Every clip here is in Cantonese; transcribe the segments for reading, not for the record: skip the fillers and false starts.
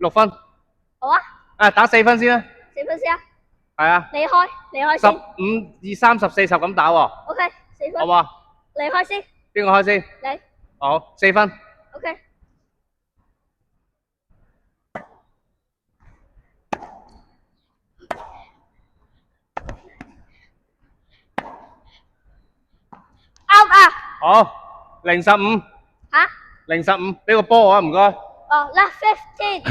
6分。好啊。打4分先啦。4分先啊。係啊。你開先。15、20、30、40咁打喎。OK，4分。好嘛？你開先。邊個開先？你。好，4分。OK。out 啊！好，0-15。嚇0-15，俾個波我啊，唔該。哦，left 15。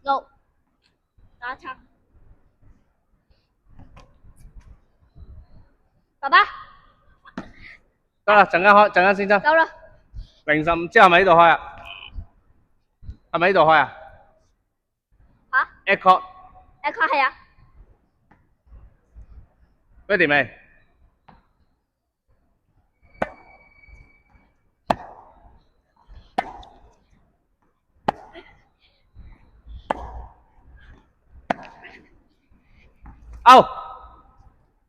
No，打叉。爸爸。得啦，陣間先得。夠啦。0-15之後係咪呢度開啊？係咪呢度開啊？嚇 Echo 係啊。ready 未？out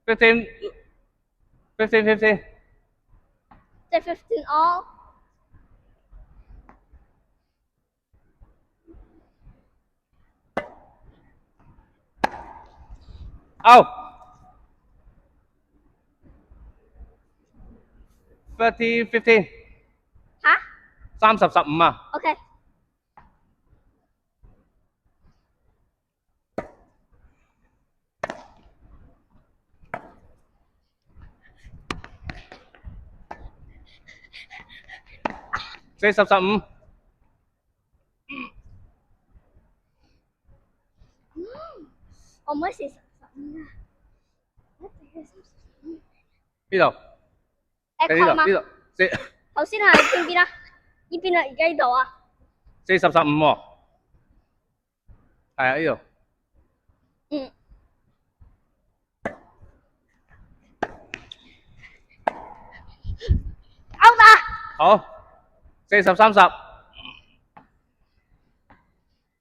15 15 即係15 all。out 30-15。嚇30-15啊。OK。40-15。我唔可以40-15啊！邊度？誒確嘛？呢度頭先係邊邊啊？呢邊啊，而家呢度啊。40-15喎。係啊，呢度。嗯。out 啊！好，40-30。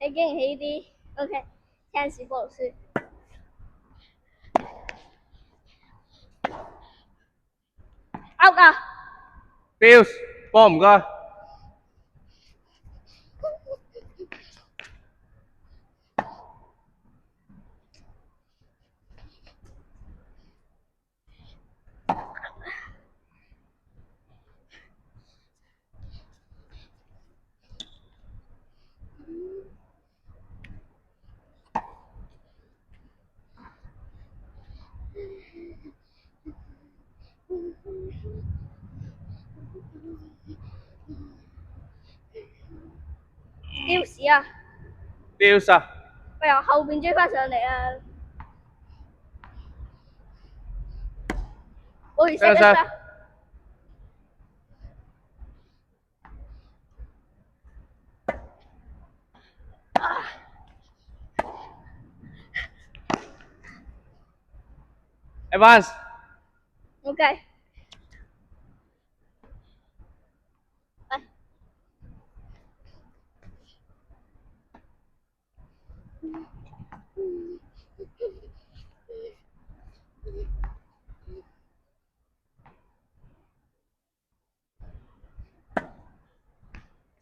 你竟然起啲 OK，聽時波老師。out 啊！Bills 波唔該。Bills 啊！ Bills 啊！喂，由後邊追翻上嚟啊！我意思係。Advance。OK。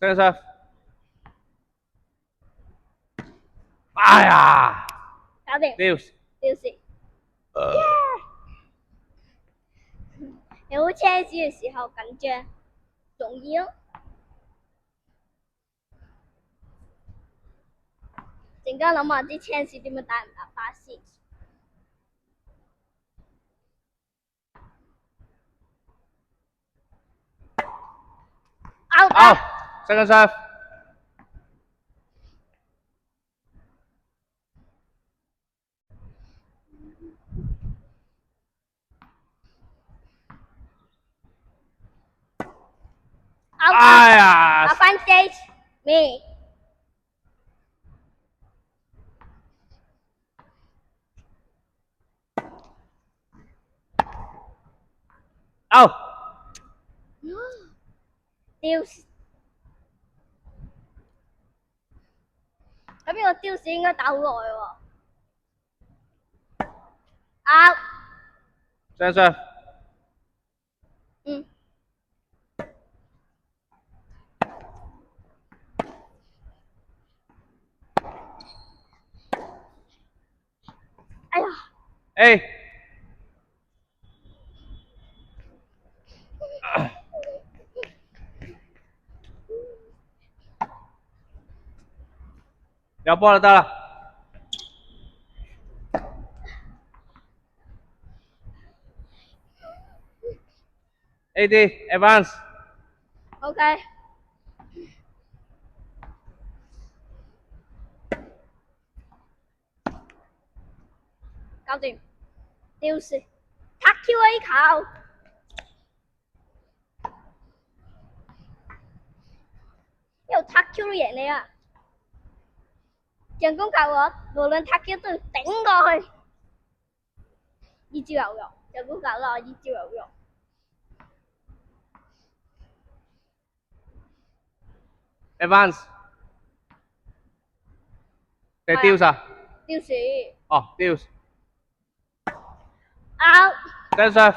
Serve。哎呀！搞掂。Bills。Bills。你好車子嘅時候緊張，重要。陣間諗下啲車士點樣打唔打巴先。out 啊！ Second serve。out 哎呀！Advantage me。out。丟咁呢個丟士應該打好耐喎。out。Second serve。嗯。A。有波就得啦。AD advance。OK，搞掂。丟士，塔 QA 球，因為塔 Q 都贏你啊！進攻教我，無論塔 Q 都要頂過去。呢招有用，進攻教我呢招有用。advance。定丟晒？丟士。哦，丟。out。Stand serve。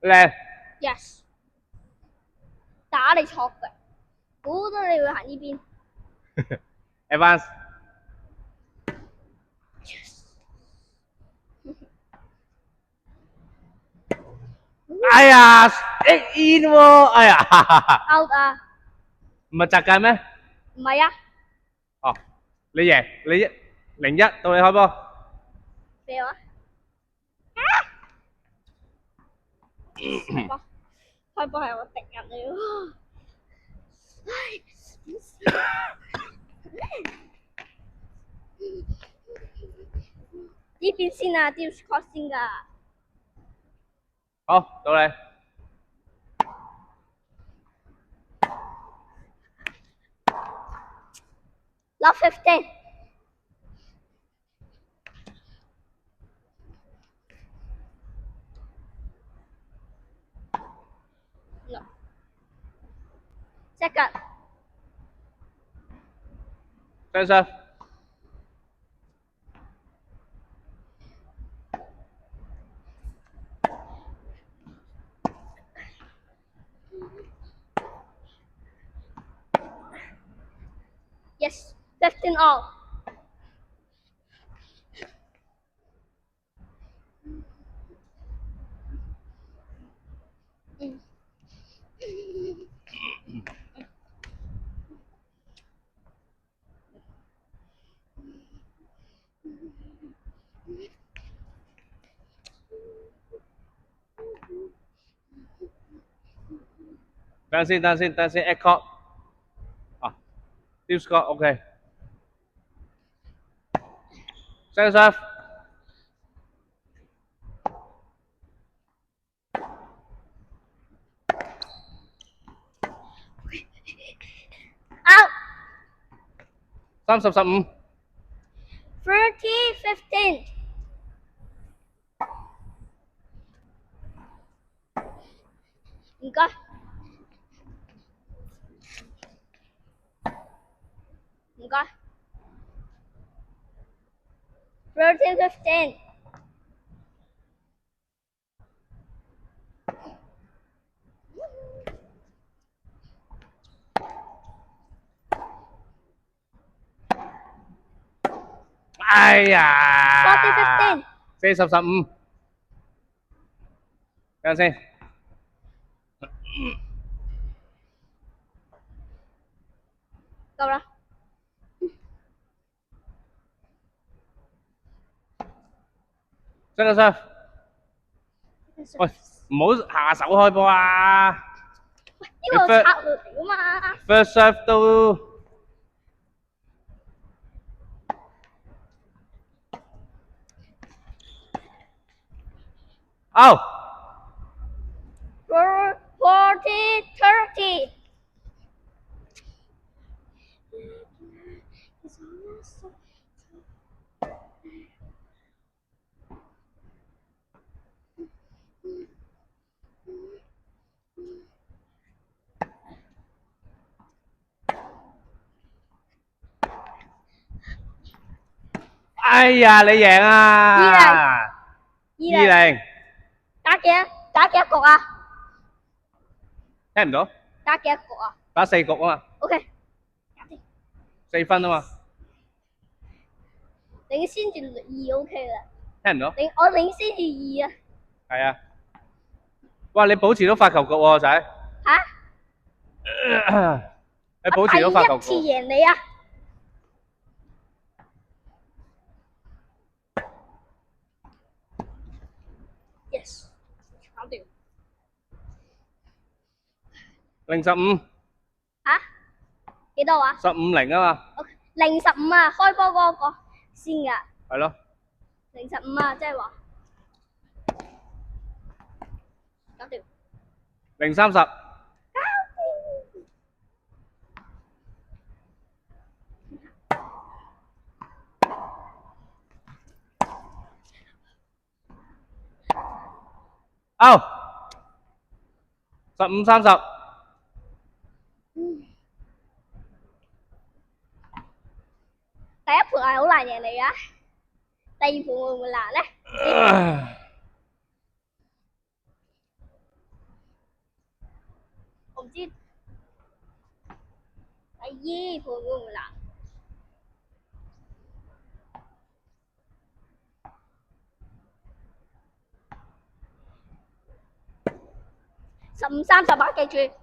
靚。Yes。打你錯嘅，估到你會行呢邊。advance。哎呀 ，in 喎，哎呀 out 啊！唔係窒界咩？唔係啊，哦，你贏，你0-1到你開波。咩話？開波係我敵人嚟喎。呢邊先啊，都要 score 先㗎。好，到你。Love 15。No。Second。Stand serve。Yes。15 all。等先，Echo。啊，丟 score，OK。Stand serve。out。30-15。30-15。唔該。唔該。30-15。哎呀 40-15。 40-15。等陣先。夠啦。Stand serve。喂，唔好下手開波啊！呢個策略嚟㗎嘛。 First serve 都out。40-30。哎呀，你贏啊！2-0。打幾多局啊？聽唔到？打幾多局啊？打4局啊嘛。OK。4分啊嘛，領先住2 OK 啦。聽唔到？我領先住2啊。係啊。哇！你保持到發球局喎，仔。嚇！你保持到發球我第一次局。贏你啊！Yes，搞掂。0-15。嚇？幾多話15-0啊嘛。 0-15啊，開波嗰個先㗎。係咯。0-15啊，即係話搞掂。0-30。搞掂。out。15-30。第一盤係好難贏你啊，第二盤會唔會難咧？我唔知第二盤會唔會難？15-38，記住。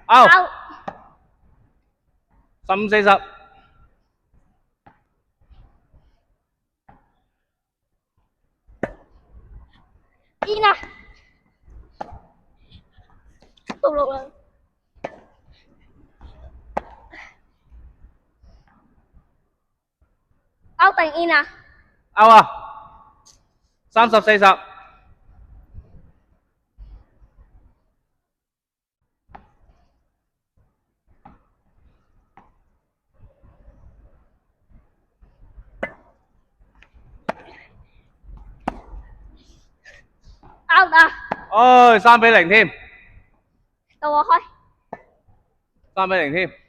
out。15-40。in 啊！到6啦。out 定 in 啊？ out 啊。30-40。out 啊！唉，3-0添。到我開。3-0添。